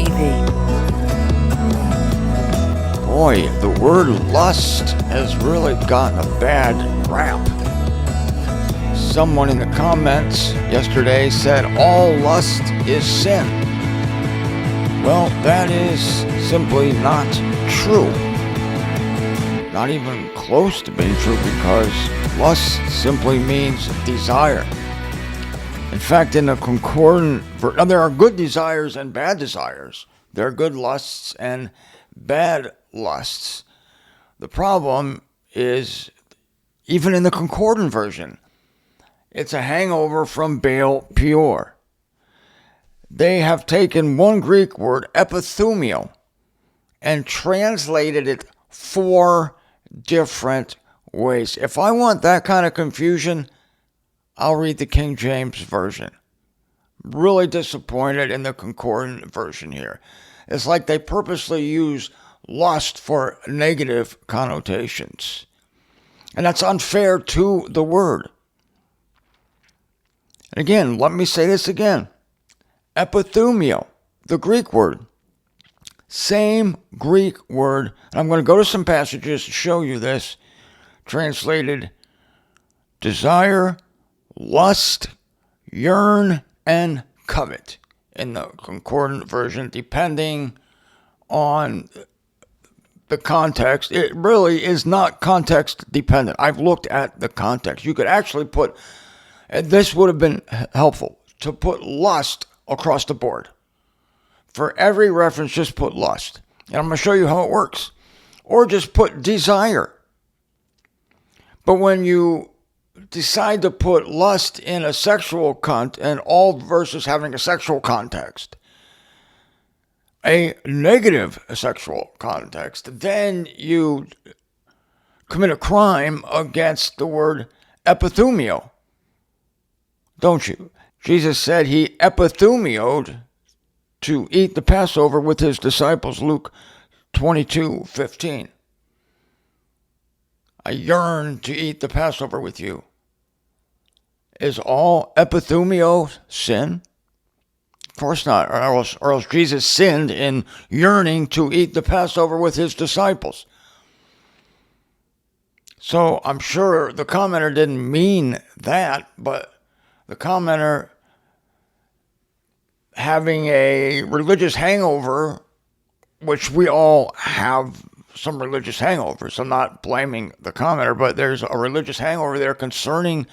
MZTV. Boy, the word lust has really gotten a bad rap. Someone in the comments yesterday said all lust is sin. Well, that is simply not true. Not even close to being true, because lust simply means desire. In fact, in the concordant, now there are good desires and bad desires. There are good lusts and bad lusts. The problem is, even in the concordant version, it's a hangover from Baal-Peor. They have taken one Greek word, epithumio, and translated it 4 different ways. If I want that kind of confusion, I'll read the King James Version. Really disappointed in the concordant version here. It's like they purposely use lust for negative connotations. And that's unfair to the word. And again, let me say this again. Epithumio, the Greek word. Same Greek word. And I'm going to go to some passages to show you this. Translated desire, lust, yearn, and covet in the concordant version, depending on the context. It really is not context dependent. I've looked at the context. You could actually put, and this would have been helpful, to put lust across the board. For every reference, just put lust. And I'm going to show you how it works. Or just put desire. But when you decide to put lust in a sexual and all verses having a sexual context, a negative sexual context, then you commit a crime against the word epithumio, don't you? Jesus said he epithumioed to eat the Passover with his disciples, Luke 22:15. I yearn to eat the Passover with you. Is all epithumio sin? Of course not, or else Jesus sinned in yearning to eat the Passover with his disciples. So I'm sure the commenter didn't mean that, but the commenter, having a religious hangover, which we all have some religious hangovers. I'm not blaming the commenter, but there's a religious hangover there concerning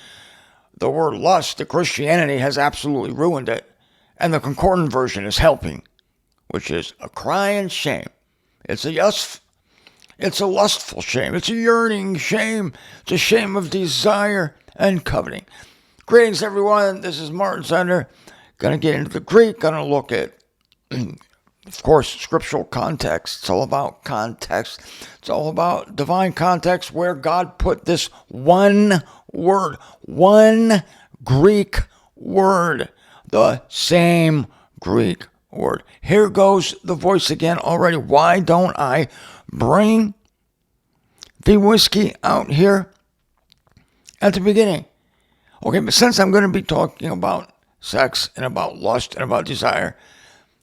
the word lust. The Christianity has absolutely ruined it. And the concordant version is helping, which is a crying shame. It's a lustful shame. It's a yearning shame. It's a shame of desire and coveting. Greetings, everyone. This is Martin Zender. Going to get into the Greek. Going to look at, of course, scriptural context. It's all about context. It's all about divine context, where God put this one word, one Greek word, the same Greek word. Here goes the voice again already. Why don't I bring the whiskey out here at the beginning? Okay, but since I'm going to be talking about sex and about lust and about desire,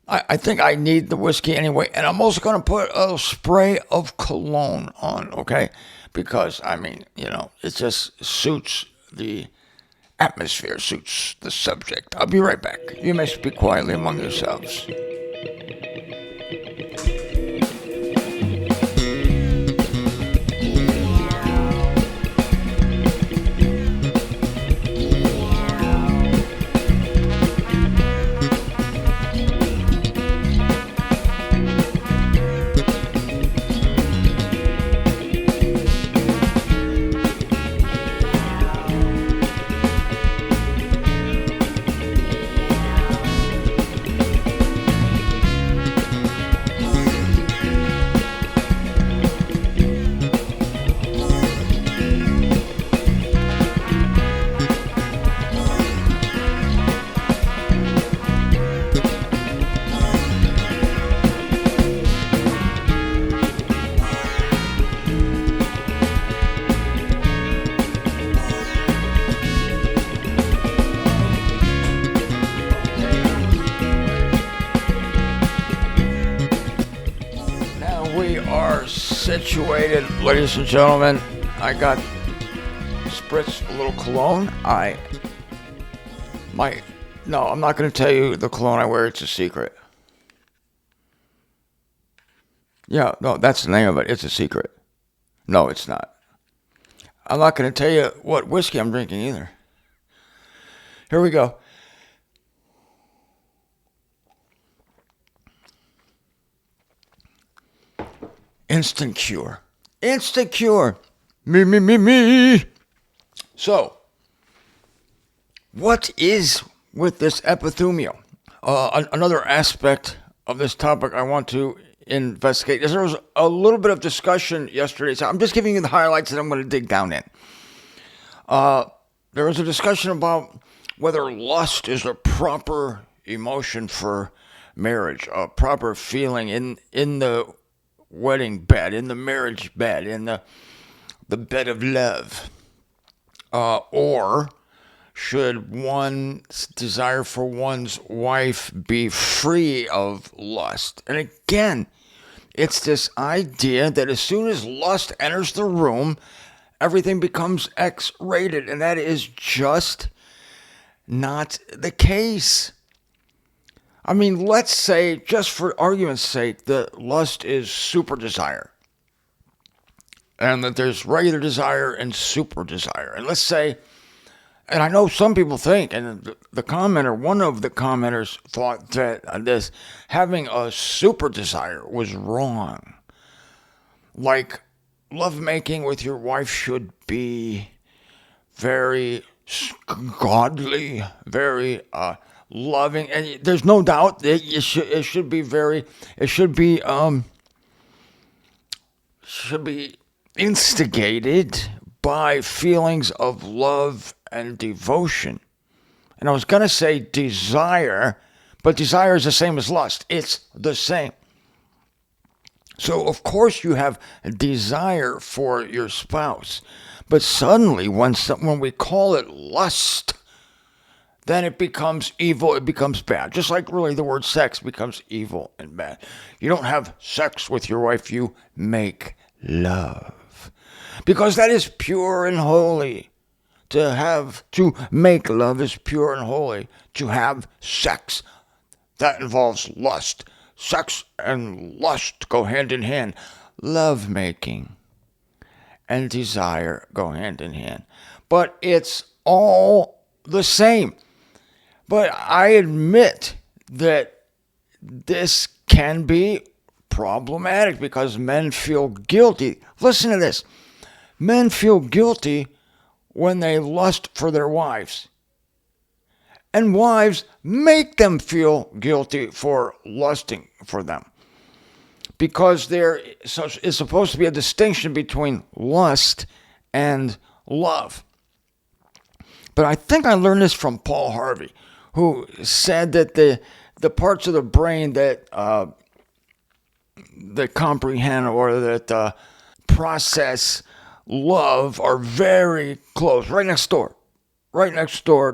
I think I need the whiskey anyway. And I'm also going to put a spray of cologne on, okay? Because, I mean, it just suits the atmosphere, suits the subject. I'll be right back. You may speak quietly among yourselves. we are situated, ladies and gentlemen. I got spritz a little cologne. No, I'm not going to tell you the cologne I wear. It's a secret. Yeah, no, that's the name of it. It's a secret. No, it's not. I'm not going to tell you what whiskey I'm drinking either. Here we go. Instant cure. Instant cure. Me. So, what is with this epithumio? Another aspect of this topic I want to investigate is there was a little bit of discussion yesterday. So I'm just giving you the highlights that I'm going to dig down in. There was a discussion about whether lust is a proper emotion for marriage, a proper feeling in the wedding bed, in the marriage bed, in the bed of love, or should one's desire for one's wife be free of lust? And again, it's this idea that as soon as lust enters the room, everything becomes X-rated, and that is just not the case. I mean, let's say, just for argument's sake, that lust is super desire, and that there's regular desire and super desire. And let's say, and I know some people think, and the commenter, one of the commenters thought that this having a super desire was wrong. Like, lovemaking with your wife should be very godly, very loving, and there's no doubt that it should be instigated by feelings of love and devotion. And I was going to say desire, but desire is the same as lust. It's the same. So, of course, you have a desire for your spouse. But suddenly, when we call it lust, then it becomes evil, it becomes bad. Just like really the word sex becomes evil and bad. You don't have sex with your wife, you make love. Because that is pure and holy. To make love is pure and holy. To have sex, that involves lust. Sex and lust go hand in hand. Love making and desire go hand in hand. But it's all the same. But I admit that this can be problematic because men feel guilty. Listen to this. Men feel guilty when they lust for their wives. And wives make them feel guilty for lusting for them. Because there is supposed to be a distinction between lust and love. But I think I learned this from Paul Harvey, who said that the parts of the brain that comprehend or that process love are very close, right next door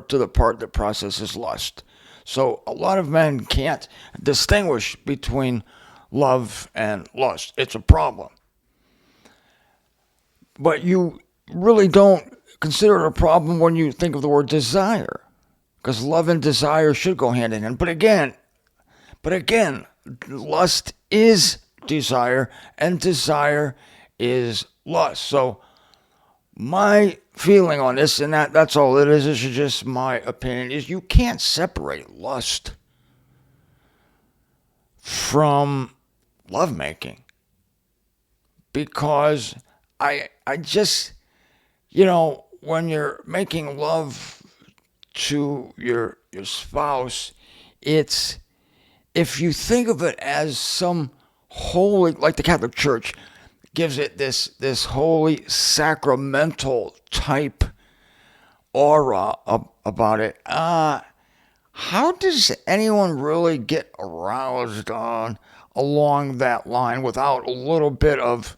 to the part that processes lust. So a lot of men can't distinguish between love and lust. It's a problem. But you really don't consider it a problem when you think of the word desire, because love and desire should go hand in hand. But again, lust is desire and desire is lust. So my feeling on this, and that's all it is just my opinion, is you can't separate lust from lovemaking. Because I just, when you're making love to your spouse, it's, if you think of it as some holy, like the Catholic Church gives it this holy sacramental type aura about it. How does anyone really get aroused along that line without a little bit of,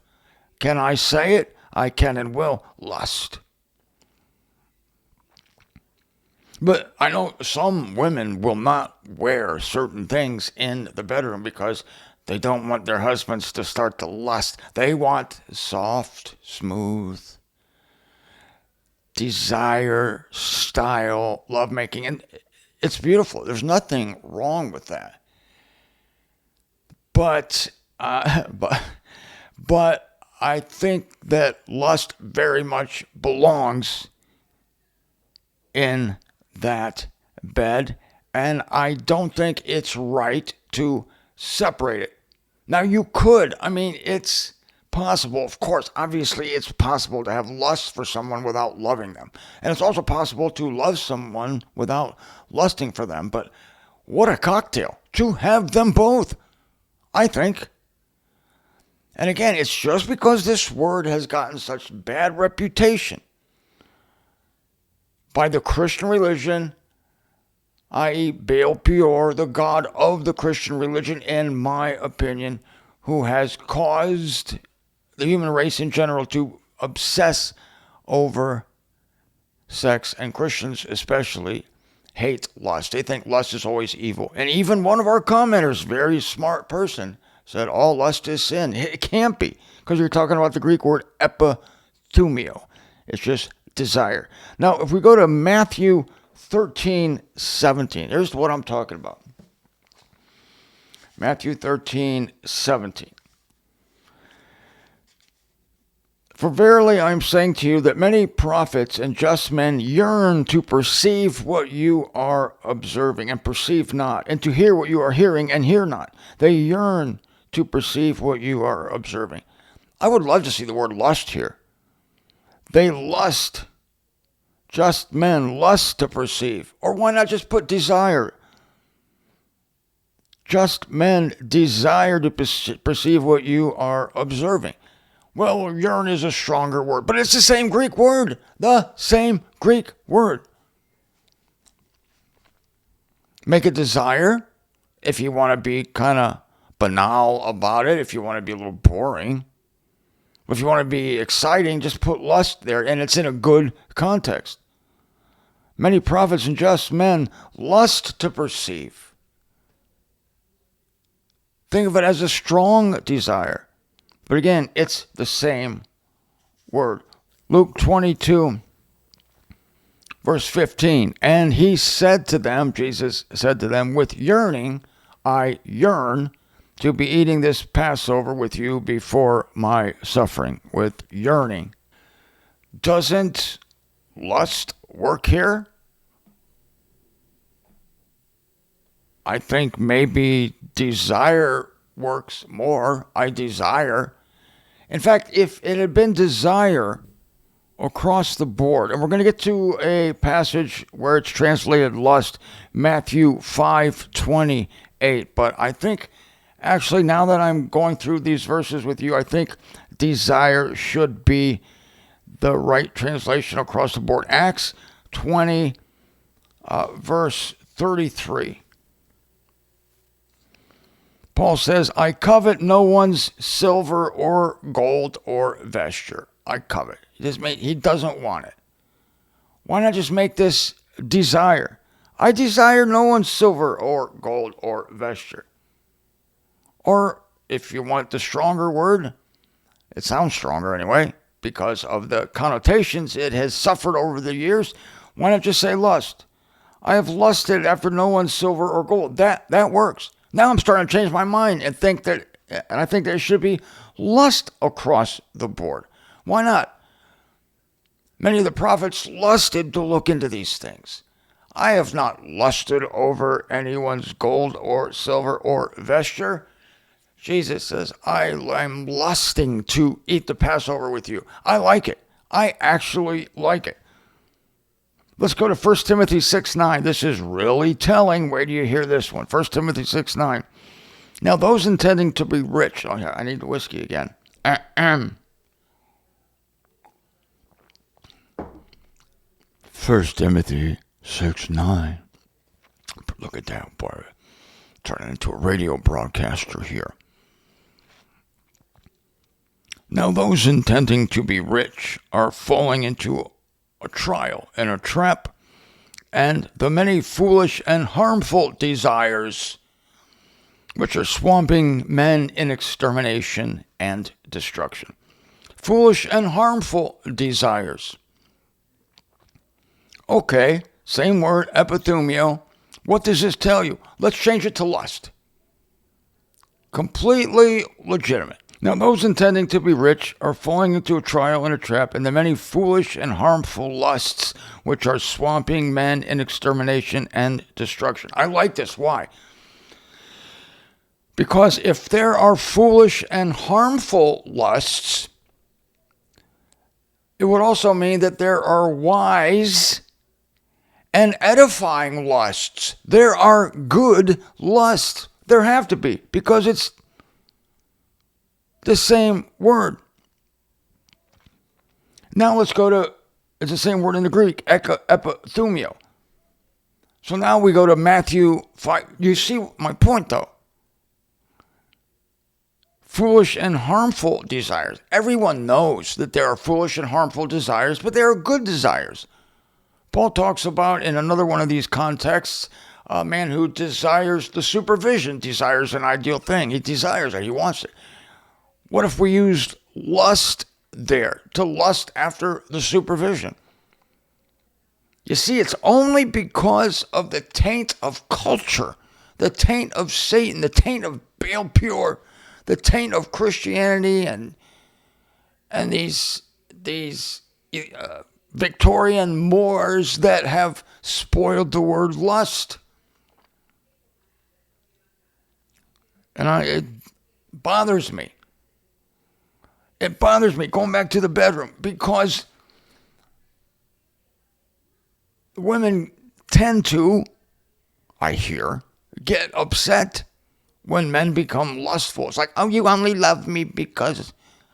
can I say it? I can and will, lust. But I know some women will not wear certain things in the bedroom because they don't want their husbands to start to lust. They want soft, smooth, desire, style, lovemaking. And it's beautiful. There's nothing wrong with that. But, uh, but, but I think that lust very much belongs in that bed, and I don't think it's right to separate it. Now, you could, it's possible, of course, obviously, it's possible to have lust for someone without loving them. And it's also possible to love someone without lusting for them. But what a cocktail to have them both, I think. And again, it's just because this word has gotten such bad reputation by the Christian religion, i.e., Baal-Peor, the god of the Christian religion, in my opinion, who has caused the human race in general to obsess over sex, and Christians especially hate lust. They think lust is always evil. And even one of our commenters, very smart person, said all lust is sin. It can't be, because you're talking about the Greek word epithumio. It's just desire. Now, if we go to Matthew 13:17, here's what I'm talking about. Matthew 13:17. For verily I am saying to you that many prophets and just men yearn to perceive what you are observing and perceive not, and to hear what you are hearing and hear not. They yearn to perceive what you are observing. I would love to see the word lust here. They lust. Just men lust to perceive. Or why not just put desire? Just men desire to perceive what you are observing. Well, yearn is a stronger word, but it's the same Greek word. The same Greek word. Make a desire if you want to be kind of banal about it, if you want to be a little boring. If you want to be exciting, just put lust there, and it's in a good context. Many prophets and just men lust to perceive. Think of it as a strong desire. But again, it's the same word. Luke 22, verse 15. And he said to them, Jesus said to them, with yearning, I yearn to be eating this Passover with you before my suffering. With yearning. Doesn't lust work here? I think maybe desire works more. I desire. In fact, if it had been desire across the board, and we're going to get to a passage where it's translated lust, Matthew 5:28, but I think actually now that I'm going through these verses with you, I think desire should be the right translation across the board. Acts 20, verse 33. Paul says, I covet no one's silver or gold or vesture. I covet. He doesn't want it. Why not just make this desire? I desire no one's silver or gold or vesture. Or if you want the stronger word, it sounds stronger anyway, because of the connotations it has suffered over the years. Why not just say lust? I have lusted after no one's silver or gold. That works. Now I'm starting to change my mind and I think there should be lust across the board. Why not? Many of the prophets lusted to look into these things. I have not lusted over anyone's gold or silver or vesture. Jesus says, I am lusting to eat the Passover with you. I like it. I actually like it. Let's go to 1 Timothy 6:9. This is really telling. Wait till you hear this one. 1 Timothy 6:9. Now, those intending to be rich. Oh, yeah, I need the whiskey again. 1 Timothy 6:9. Look at that, boy. Turning into a radio broadcaster here. Now, those intending to be rich are falling into a trial and a trap and the many foolish and harmful desires which are swamping men in extermination and destruction. Foolish and harmful desires. Okay, same word, epithumio. What does this tell you? Let's change it to lust. Completely legitimate. Now, those intending to be rich are falling into a trial and a trap in the many foolish and harmful lusts which are swamping men in extermination and destruction. I like this. Why? Because if there are foolish and harmful lusts, it would also mean that there are wise and edifying lusts. There are good lusts. There have to be, because it's the same word. Now let's go to, it's the same word in the Greek, epithumio. So now we go to Matthew 5. You see my point, though. Foolish and harmful desires. Everyone knows that there are foolish and harmful desires, but there are good desires. Paul talks about, in another one of these contexts, a man who desires the supervision, desires an ideal thing. He desires it. He wants it. What if we used lust there, to lust after the supervision? You see, it's only because of the taint of culture, the taint of Satan, the taint of Baal-Peor, the taint of Christianity, and these Victorian Moors that have spoiled the word lust. And it bothers me. It bothers me, going back to the bedroom, because women tend to, I hear, get upset when men become lustful. It's like, oh, you only love me because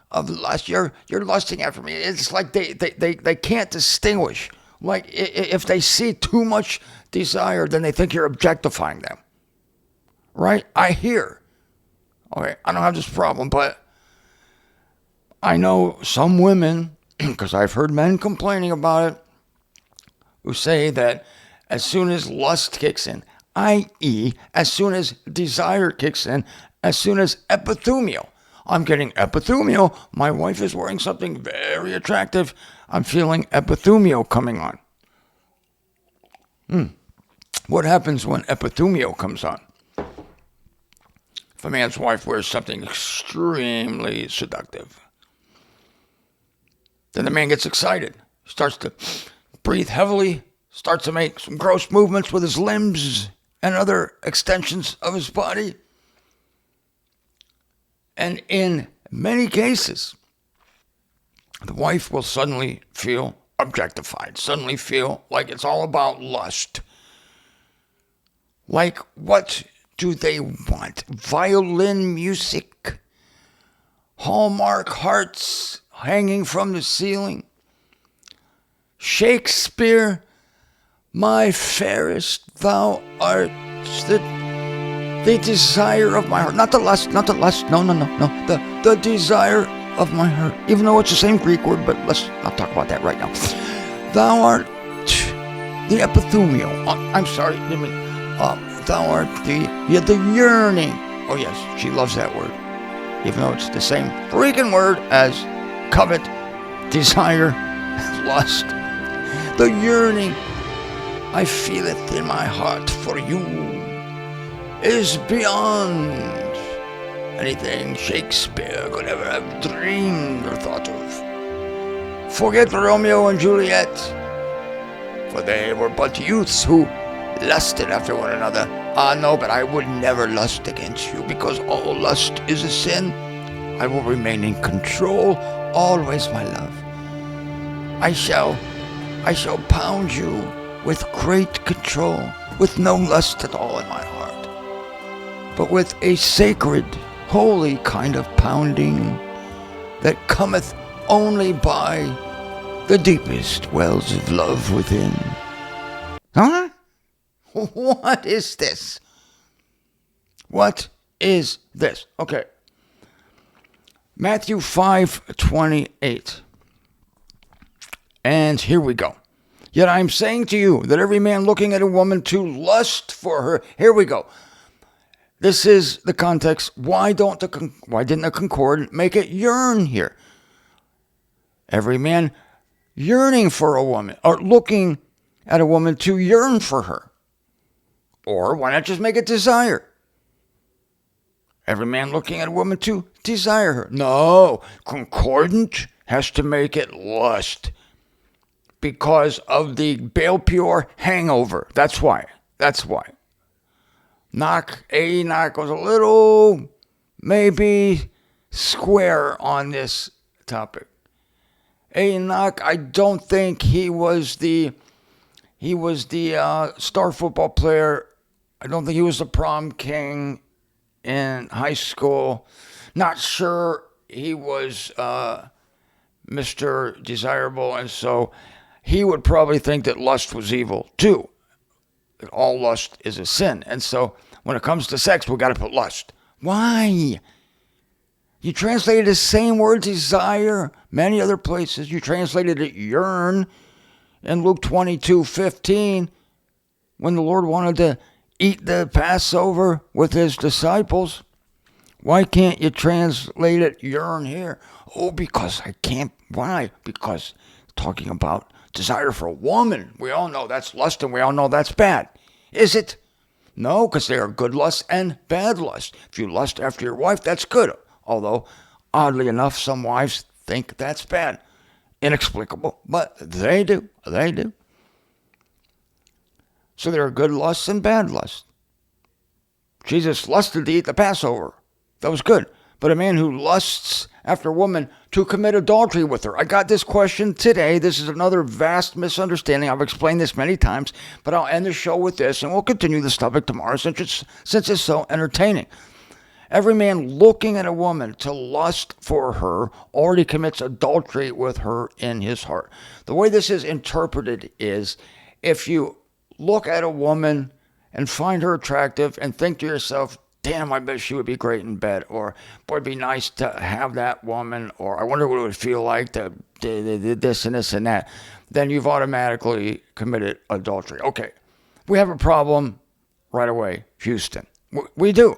of lust. You're lusting after me. It's like they can't distinguish. Like, if they see too much desire, then they think you're objectifying them. Right? I hear. Okay, I don't have this problem, but I know some women, because I've heard men complaining about it, who say that as soon as lust kicks in, i.e., as soon as desire kicks in, as soon as epithumio, I'm getting epithumio, my wife is wearing something very attractive, I'm feeling epithumio coming on. What happens when epithumio comes on? If a man's wife wears something extremely seductive, then the man gets excited, starts to breathe heavily, starts to make some gross movements with his limbs and other extensions of his body. And in many cases, the wife will suddenly feel objectified, suddenly feel like it's all about lust. Like, what do they want? Violin music? Hallmark hearts hanging from the ceiling? Shakespeare, my fairest, thou art the desire of my heart. Not the lust, no, the desire of my heart. Even though it's the same Greek word, but let's not talk about that right now. Thou art the epithumio. I'm sorry, thou art the yearning. Oh yes, she loves that word. Even though it's the same freaking word as covet, desire, lust. The yearning I feeleth in my heart for you is beyond anything Shakespeare could ever have dreamed or thought of. Forget Romeo and Juliet, for they were but youths who lusted after one another. Ah, no, but I would never lust against you, because all lust is a sin. I will remain in control, always, my love. I shall pound you with great control, with no lust at all in my heart, but with a sacred, holy kind of pounding that cometh only by the deepest wells of love within. Huh? What is this? What is this? Okay. Matthew 5:28. And here we go. Yet I am saying to you that every man looking at a woman to lust for her, here we go. This is the context. Why didn't the Concord make it yearn here? Every man yearning for a woman, or looking at a woman to yearn for her. Or why not just make it desire? Every man looking at a woman to desire her. No, concordant has to make it lust because of the Baal-Peor hangover. That's why. Knock was a little maybe square on this topic. Enoch, I don't think he was the star football player. I don't think he was the prom king in high school. Not sure he was Mr. Desirable, and so he would probably think that lust was evil too. That all lust is a sin, and so when it comes to sex, we got to put lust. Why? You translated the same word desire many other places. You translated it yearn in Luke 22:15 when the Lord wanted to eat the Passover with his disciples. Why can't you translate it yearn here? Oh, because I can't. Why? Because talking about desire for a woman. We all know that's lust and we all know that's bad. Is it? No, because there are good lust and bad lust. If you lust after your wife, that's good. Although, oddly enough, some wives think that's bad. Inexplicable, but they do. So there are good lusts and bad lusts. Jesus lusted to eat the Passover. That was good. But a man who lusts after a woman to commit adultery with her. I got this question today. This is another vast misunderstanding. I've explained this many times, but I'll end the show with this, and we'll continue this topic tomorrow since it's so entertaining. Every man looking at a woman to lust for her already commits adultery with her in his heart. The way this is interpreted is if you look at a woman and find her attractive and think to yourself, damn, I bet she would be great in bed, or boy, it'd be nice to have that woman, or I wonder what it would feel like to this and this and that, then you've automatically committed adultery. Okay, we have a problem right away, Houston. We do.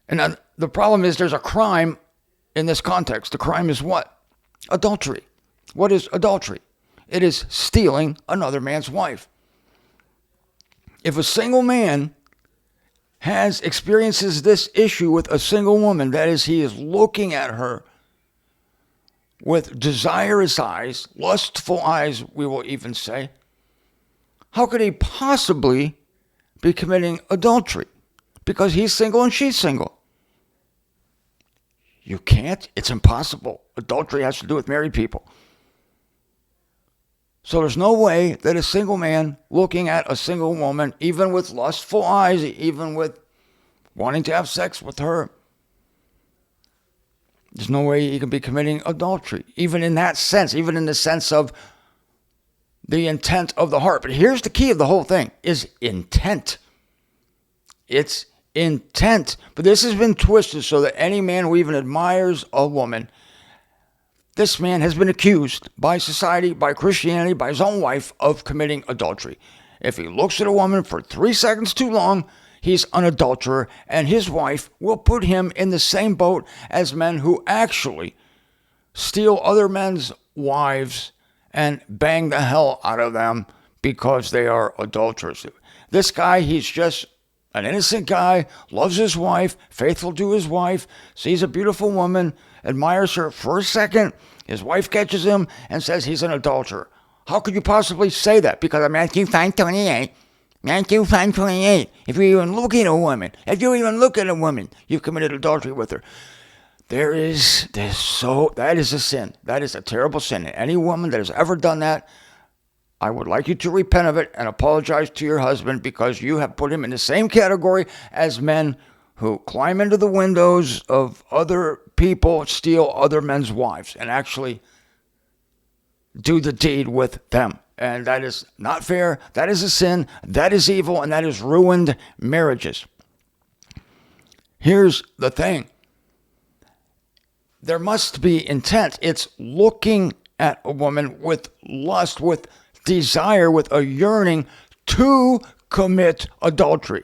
And the problem is there's a crime in this context. The crime is what? Adultery. What is adultery? It is stealing another man's wife. If a single man experiences this issue with a single woman, that is, he is looking at her with desirous eyes, lustful eyes, we will even say, how could he possibly be committing adultery? Because he's single and she's single. You can't. It's impossible. Adultery has to do with married people. So there's no way that a single man looking at a single woman, even with lustful eyes, even with wanting to have sex with her, there's no way he can be committing adultery, even in that sense, even in the sense of the intent of the heart. But here's the key of the whole thing, is intent. It's intent. But this has been twisted so that any man who even admires a woman, this man has been accused by society, by Christianity, by his own wife of committing adultery. If he looks at a woman for 3 seconds too long, he's an adulterer, and his wife will put him in the same boat as men who actually steal other men's wives and bang the hell out of them because they are adulterers. This guy, he's just an innocent guy, loves his wife, faithful to his wife, sees a beautiful woman, admires her for a second. His wife catches him and says he's an adulterer. How could you possibly say that? Because of Matthew 5:28. Matthew 5:28. If you even look at a woman, you've committed adultery with her. That is a sin. That is a terrible sin. And any woman that has ever done that, I would like you to repent of it and apologize to your husband, because you have put him in the same category as men who climb into the windows of other people, steal other men's wives, and actually do the deed with them. And that is not fair. That is a sin. That is evil. And that has ruined marriages. Here's the thing. There must be intent. It's looking at a woman with lust, with desire, with a yearning to commit adultery.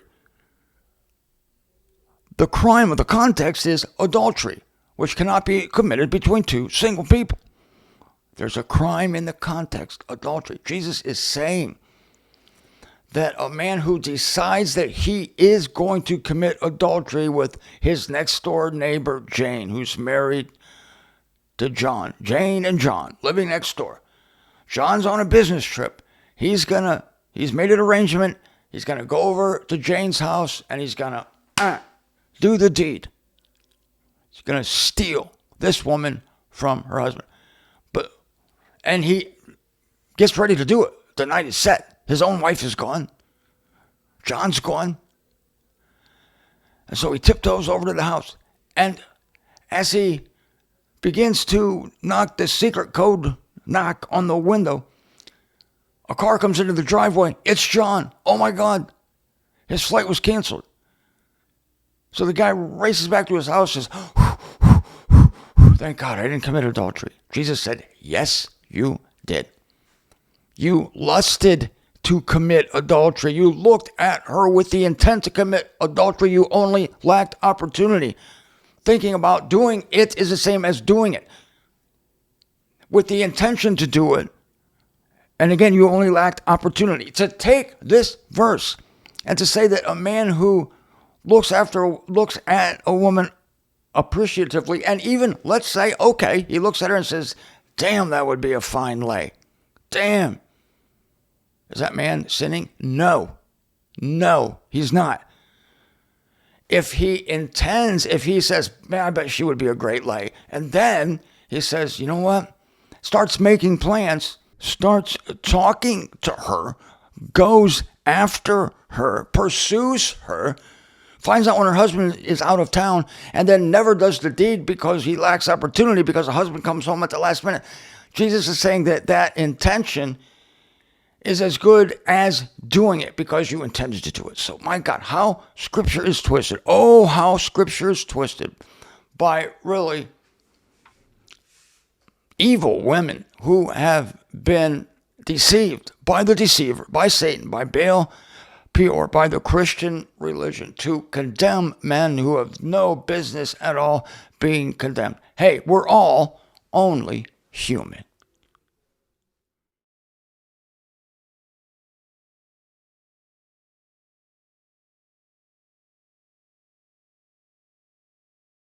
The crime of the context is adultery, which cannot be committed between two single people. There's a crime in the context, adultery. Jesus is saying that a man who decides that he is going to commit adultery with his next door neighbor, Jane, who's married to John. Jane and John living next door. John's on a business trip. He's made an arrangement. He's going to go over to Jane's house and he's going to do the deed. He's going to steal this woman from her husband. And he gets ready to do it. The night is set. His own wife is gone. John's gone. And so he tiptoes over to the house. And as he begins to knock the secret code knock on the window, a car comes into the driveway. It's John. Oh my God. His flight was canceled. So the guy races back to his house and says, thank God I didn't commit adultery. Jesus said, yes, you did. You lusted to commit adultery. You looked at her with the intent to commit adultery. You only lacked opportunity. Thinking about doing it is the same as doing it. With the intention to do it. And again, you only lacked opportunity. To take this verse and to say that a man who looks at a woman appreciatively, and even, let's say, okay, he looks at her and says, damn, that would be a fine lay. Damn. Is that man sinning? No. No, he's not. If he says, man, I bet she would be a great lay. And then he says, you know what? Starts making plans, starts talking to her, goes after her, pursues her, finds out when her husband is out of town, and then never does the deed because he lacks opportunity because the husband comes home at the last minute. Jesus is saying that intention is as good as doing it because you intended to do it. So, my God, how Scripture is twisted. Oh, how Scripture is twisted by really evil women who have been deceived by the deceiver, by Satan, by Baal-Peor, by the Christian religion to condemn men who have no business at all being condemned. Hey, we're all only human.